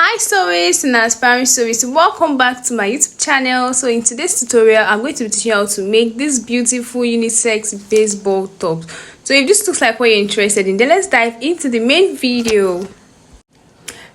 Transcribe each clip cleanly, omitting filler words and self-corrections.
Hi stories and aspiring stories, welcome back to my YouTube channel. So in today's tutorial I'm going to be teaching you how to make this beautiful unisex baseball top. So if this looks like what you're interested in, then let's dive into the main video.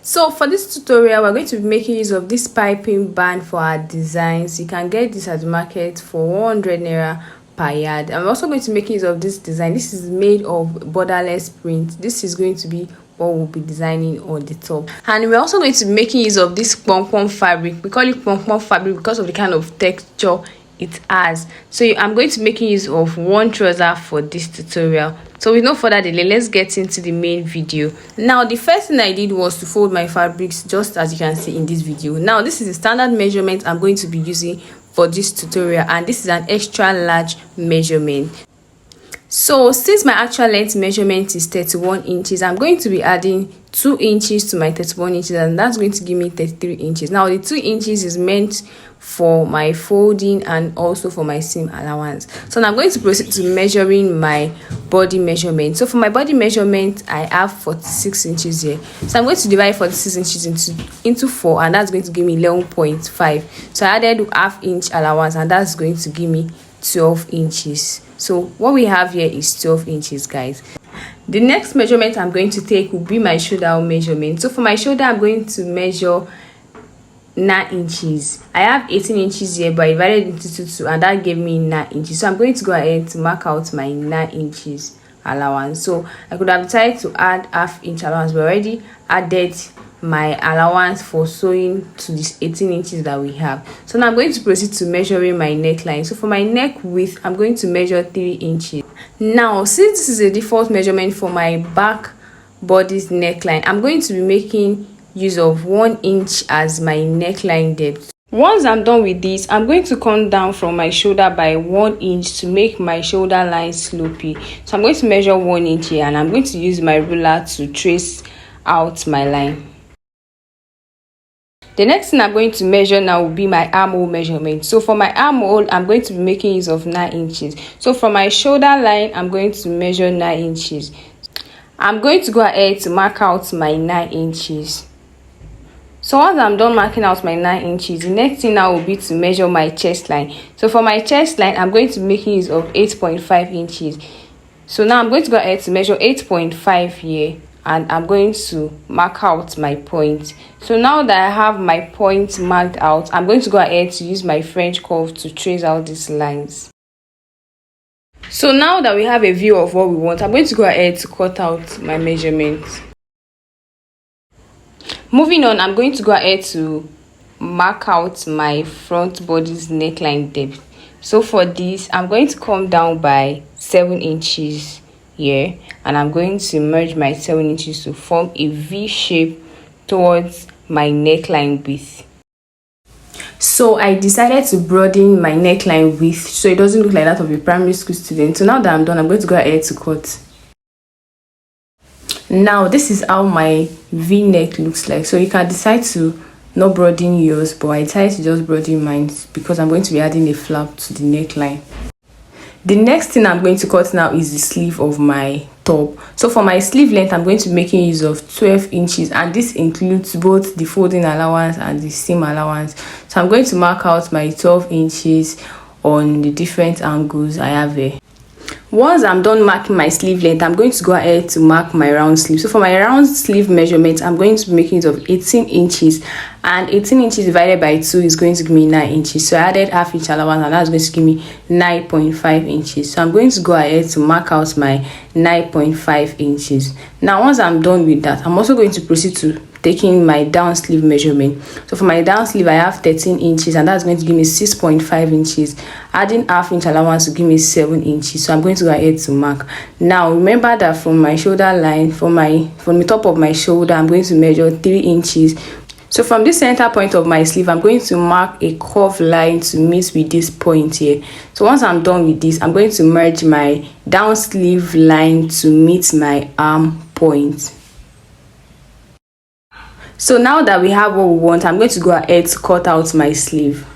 So for this tutorial we're going to be making use of this piping band for our designs. You can get this at the market for 100 naira per yard. I'm also going to make use of this design. This is made of borderless print. This is going to be what we'll be designing on the top, and we're also going to be making use of this pom-pom fabric. We call it pom-pom fabric because of the kind of texture it has. So I'm going to be making use of one trouser for this tutorial. So with no further delay, let's get into the main video. Now the first thing I did was to fold my fabrics just as you can see in this video. Now this is the standard measurement I'm going to be using for this tutorial, and this is an extra large measurement. So since my actual length measurement is 31 inches, I'm going to be adding 2 inches to my 31 inches, and that's going to give me 33 inches. Now the 2 inches is meant for my folding and also for my seam allowance. So now I'm going to proceed to measuring my body measurement. So for my body measurement I have 46 inches here, so I'm going to divide 46 inches into 4, and that's going to give me 11.5. so I added half inch allowance, and that's going to give me 12 inches. So what we have here is 12 inches, guys. The next measurement I'm going to take will be my shoulder measurement. So for my shoulder I'm going to measure 9 inches. I have 18 inches here, but I divided into 2 and that gave me 9 inches. So I'm going to go ahead to mark out my 9 inches allowance. So I could have decided to add half inch allowance, but already added my allowance for sewing to this 18 inches that we have. So now I'm going to proceed to measuring my neckline. So for my neck width I'm going to measure 3 inches. Now since this is a default measurement for my back body's neckline, I'm going to be making use of 1 inch as my neckline depth. Once I'm done with this, I'm going to come down from my shoulder by 1 inch to make my shoulder line slopey. So I'm going to measure 1 inch here, and I'm going to use my ruler to trace out my line. The next thing I'm going to measure now will be my armhole measurement. So for my armhole I'm going to be making use of 9 inches. So from my shoulder line I'm going to measure 9 inches. I'm going to go ahead to mark out my 9 inches. So once I'm done marking out my 9 inches, the next thing now will be to measure my chest line. So for my chest line I'm going to be making use of 8.5 inches. So now I'm going to go ahead to measure 8.5 here, and I'm going to mark out my point. So now that I have my point marked out, I'm going to go ahead to use my French curve to trace out these lines. So now that we have a view of what we want, I'm going to go ahead to cut out my measurements. Moving on, I'm going to go ahead to mark out my front body's neckline depth. So for this I'm going to come down by 7 inches here, and I'm going to merge my 7 inches to form a V shape towards my neckline width. So I decided to broaden my neckline width so it doesn't look like that of a primary school student. So now that I'm done, I'm going to go ahead to cut. Now this is how my V-neck looks like. So you can decide to not broaden yours, but I decided to just broaden mine because I'm going to be adding a flap to the neckline. The next thing I'm going to cut now is the sleeve of my top. So for my sleeve length I'm going to be making use of 12 inches, and this includes both the folding allowance and the seam allowance. So I'm going to mark out my 12 inches on the different angles I have here. Once I'm done marking my sleeve length, I'm going to go ahead to mark my round sleeve. So for my round sleeve measurement, I'm going to be making use of 18 inches, and 18 inches divided by 2 is going to give me 9 inches. So I added half inch allowance, and that's going to give me 9.5 inches. So I'm going to go ahead to mark out my 9.5 inches. Now once I'm done with that, I'm also going to proceed to taking my down sleeve measurement. So for my down sleeve I have 13 inches, and that's going to give me 6.5 inches. Adding half inch allowance to give me 7 inches. So I'm going to go ahead to mark. Now remember that from my shoulder line, from the top of my shoulder, I'm going to measure 3 inches. So from this center point of my sleeve I'm going to mark a curved line to meet with this point here. So once I'm done with this, I'm going to merge my down sleeve line to meet my arm point. So now that we have what we want, I'm going to go ahead to cut out my sleeve.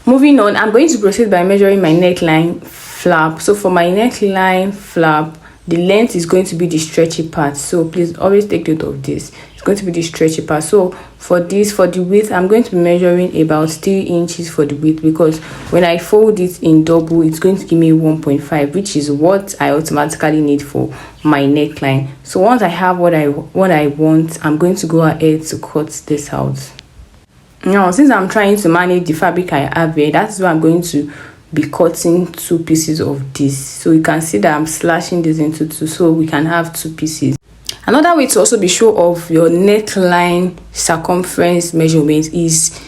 Moving on, I'm going to proceed by measuring my neckline flap. So for my neckline flap, the length is going to be the stretchy part, so please always take note of this. It's going to be the stretchy part. So for the width, I'm going to be measuring about 3 inches for the width, because when I fold it in double, it's going to give me 1.5, which is what I automatically need for my neckline. So once I have what I want, I'm going to go ahead to cut this out. Now, since I'm trying to manage the fabric I have here, that's why I'm going to be cutting 2 pieces of this. So you can see that I'm slashing this into 2, so we can have 2 pieces. Another way to also be sure of your neckline circumference measurement is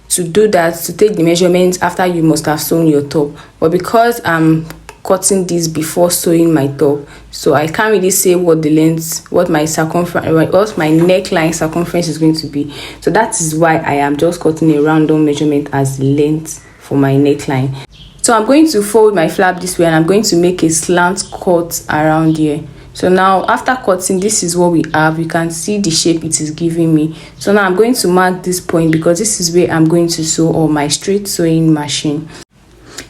to do that, to take the measurements after you must have sewn your top. But because I'm cutting this before sewing my top, so I can't really say what the length, what my neckline circumference is going to be. So that is why I am just cutting a random measurement as length for my neckline. So I'm going to fold my flap this way, and I'm going to make a slant cut around here. So now after cutting, this is what we have. You can see the shape it is giving me. So now I'm going to mark this point, because this is where I'm going to sew on my straight sewing machine.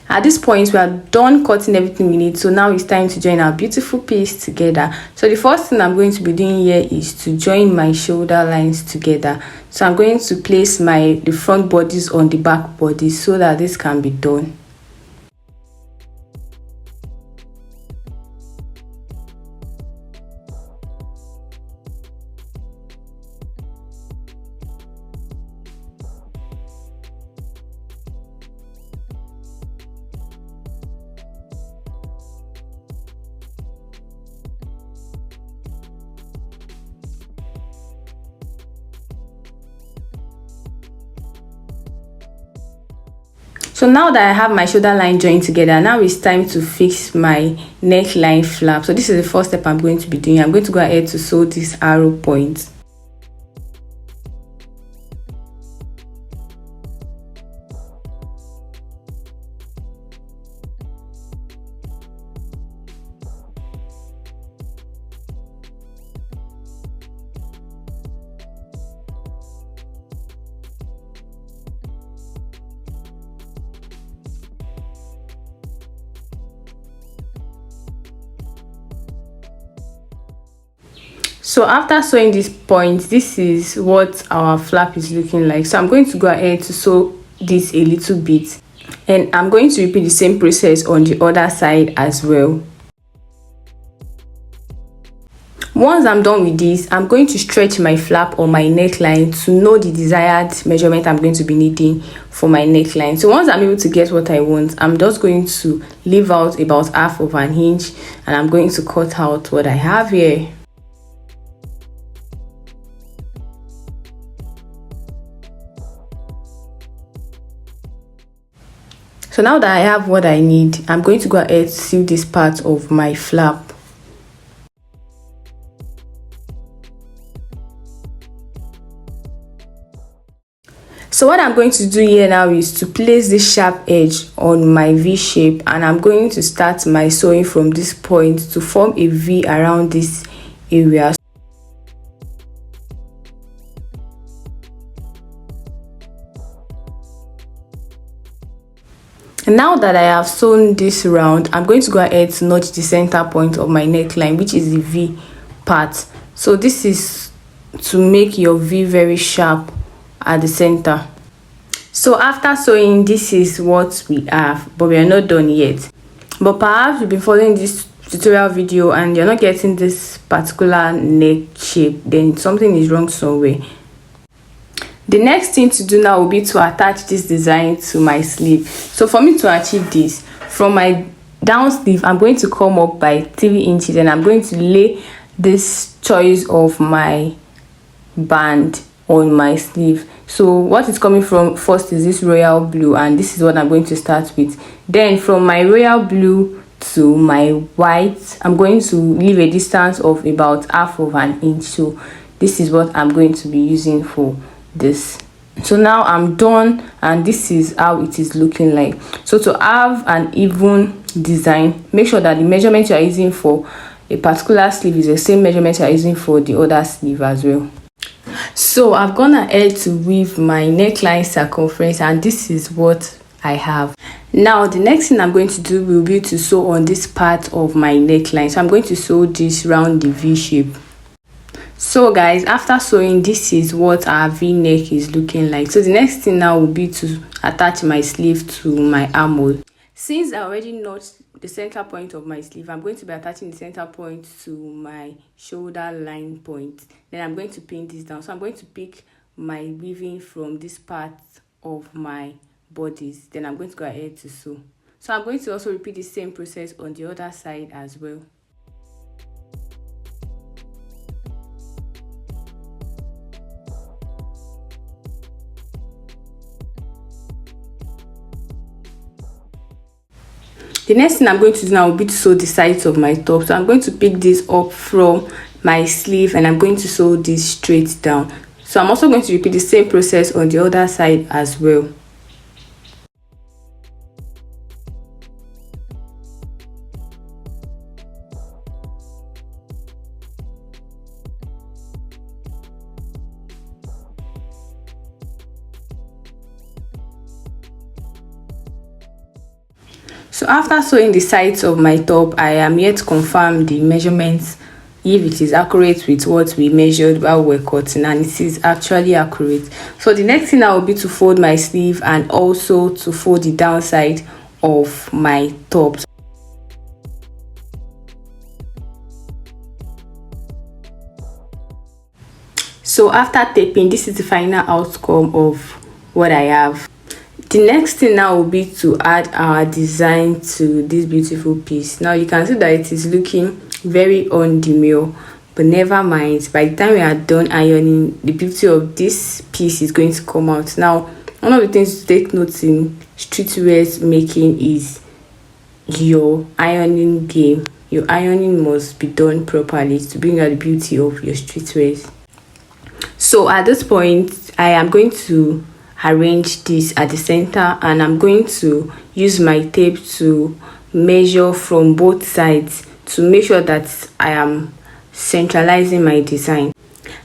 At this point, we are done cutting everything we need. So now it's time to join our beautiful piece together. So the first thing I'm going to be doing here is to join my shoulder lines together. So I'm going to place the front bodies on the back bodies so that this can be done. So now that I have my shoulder line joined together, now it's time to fix my neckline flap. So this is the first step I'm going to be doing. I'm going to go ahead to sew this arrow point. So after sewing this point, this is what our flap is looking like. So I'm going to go ahead to sew this a little bit, and I'm going to repeat the same process on the other side as well. Once I'm done with this, I'm going to stretch my flap on my neckline to know the desired measurement I'm going to be needing for my neckline. So once I'm able to get what I want, I'm just going to leave out about 1/2 inch, and I'm going to cut out what I have here. So now that I have what I need, I'm going to go ahead to sew this part of my flap. So what I'm going to do here now is to place this sharp edge on my V shape, and I'm going to start my sewing from this point to form a V around this area. And now that I have sewn this round, I'm going to go ahead to notch the center point of my neckline, which is the V part. So this is to make your V very sharp at the center. So after sewing, this is what we have, but we are not done yet. But perhaps you've been following this tutorial video and you're not getting this particular neck shape, then something is wrong somewhere. The next thing to do now will be to attach this design to my sleeve. So for me to achieve this, from my down sleeve, I'm going to come up by 3 inches, and I'm going to lay this choice of my band on my sleeve. So what is coming from first is this royal blue, and this is what I'm going to start with. Then from my royal blue to my white, I'm going to leave a distance of about 1/2 inch. So this is what I'm going to be using for this. So now I'm done, and this is how it is looking like. So to have an even design, make sure that the measurement you are using for a particular sleeve is the same measurement you are using for the other sleeve as well. So I've gone ahead to weave my neckline circumference, and this is what I have. Now the next thing I'm going to do will be to sew on this part of my neckline. So I'm going to sew this round the V shape. So guys, after sewing, this is what our V-neck is looking like. So the next thing now will be to attach my sleeve to my armhole. Since I already notched the center point of my sleeve, I'm going to be attaching the center point to my shoulder line point. Then I'm going to pin this down. So I'm going to pick my weaving from this part of my bodice. Then I'm going to go ahead to sew. So I'm going to also repeat the same process on the other side as well. The next thing I'm going to do now will be to sew the sides of my top. So I'm going to pick this up from my sleeve and I'm going to sew this straight down. So I'm also going to repeat the same process on the other side as well. So after sewing the sides of my top, I am yet to confirm the measurements if it is accurate with what we measured while we're cutting, and it is actually accurate. So the next thing now will be to fold my sleeve and also to fold the downside of my top. So after taping, this is the final outcome of what I have. The next thing now will be to add our design to this beautiful piece. Now you can see that it is looking very undemure, but never mind. By the time we are done ironing, the beauty of this piece is going to come out. Now, one of the things to take note in streetwear making is your ironing game. Your ironing must be done properly to bring out the beauty of your streetwear. So at this point, I am going to arrange this at the center and I'm going to use my tape to measure from both sides to make sure that I am centralizing my design.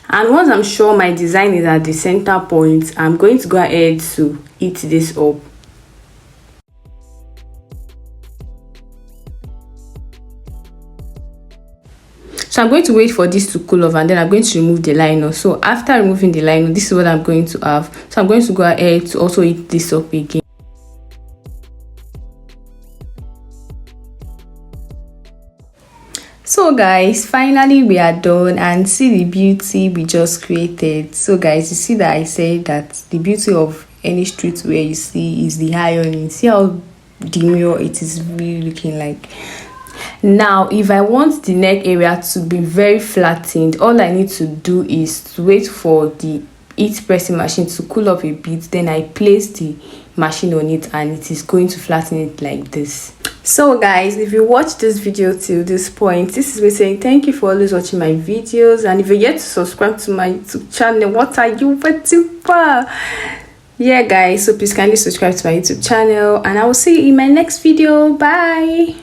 And once I'm sure my design is at the center point, I'm going to go ahead to eat this up. So I'm going to wait for this to cool off and then I'm going to remove the liner. So after removing the liner, this is what I'm going to have. So I'm going to go ahead to also heat this up again. So guys, finally we are done and see the beauty we just created. So guys, you see that I said that the beauty of any streetwear you see is the ironing. See how demure it is really looking like. Now if I want the neck area to be very flattened, all I need to do is to wait for the heat pressing machine to cool off a bit, then I place the machine on it and it is going to flatten it like this. So guys, if you watched this video till this point, this is me saying thank you for always watching my videos, and if you're yet to subscribe to my YouTube channel, what are you waiting for? Yeah guys, so please kindly subscribe to my YouTube channel and I will see you in my next video. Bye.